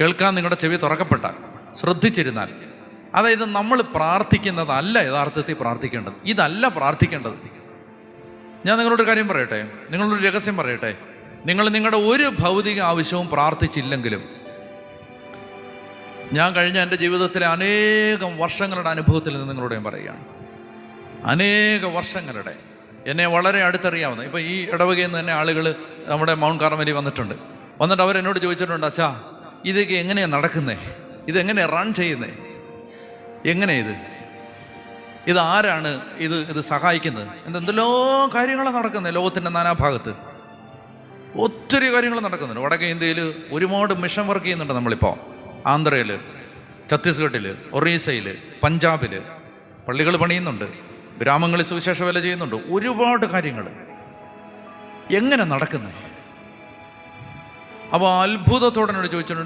കേൾക്കാൻ നിങ്ങളുടെ ചെവി തുറക്കപ്പെട്ടാൽ, ശ്രദ്ധിച്ചിരുന്നാൽ. അതായത് നമ്മൾ പ്രാർത്ഥിക്കുന്നതല്ല യഥാർത്ഥത്തിൽ പ്രാർത്ഥിക്കേണ്ടത്. ഇതല്ല പ്രാർത്ഥിക്കേണ്ടത്. ഞാൻ നിങ്ങളോട് കാര്യം പറയട്ടെ, നിങ്ങളൊരു രഹസ്യം പറയട്ടെ. നിങ്ങൾ നിങ്ങളുടെ ഒരു ഭൗതിക ആവശ്യവും പ്രാർത്ഥിച്ചില്ലെങ്കിലും, ഞാൻ കഴിഞ്ഞ എൻ്റെ ജീവിതത്തിലെ അനേകം വർഷങ്ങളുടെ അനുഭവത്തിൽ നിന്ന് നിങ്ങളോട് ഞാൻ പറയുകയാണ്. അനേക വർഷങ്ങളുടെ, എന്നെ വളരെ അടുത്തറിയാവുന്ന, ഇപ്പം ഈ ഇടവകയിൽ നിന്ന് തന്നെ ആളുകൾ നമ്മുടെ മൗണ്ട് കാർമലി വന്നിട്ടുണ്ട്. വന്നിട്ട് അവരെന്നോട് ചോദിച്ചിട്ടുണ്ട്, അച്ഛാ ഇതൊക്കെ എങ്ങനെയാണ് നടക്കുന്നേ, ഇതെങ്ങനെയാണ് റൺ ചെയ്യുന്നേ, എങ്ങനെയാണ് ഇതാരാണ് ഇത് സഹായിക്കുന്നത്? എന്തെല്ലോ കാര്യങ്ങളാണ് നടക്കുന്നത് ലോകത്തിൻ്റെ നാനാഭാഗത്ത്. ഒത്തിരി കാര്യങ്ങൾ നടക്കുന്നുണ്ട്. വടക്കേ ഇന്ത്യയിൽ ഒരുപാട് മിഷൻ വർക്ക് ചെയ്യുന്നുണ്ട്. നമ്മളിപ്പോൾ ആന്ധ്രയിൽ, ഛത്തീസ്ഗഡിൽ, ഒറീസയിൽ, പഞ്ചാബിൽ പള്ളികൾ പണിയുന്നുണ്ട്, ഗ്രാമങ്ങളിൽ സുവിശേഷ വേല ചെയ്യുന്നുണ്ട്. ഒരുപാട് കാര്യങ്ങൾ എങ്ങനെ നടക്കുന്നത്? അപ്പോൾ അത്ഭുതത്തോടെ എന്നോട് ചോദിച്ചിട്ടുണ്ട്,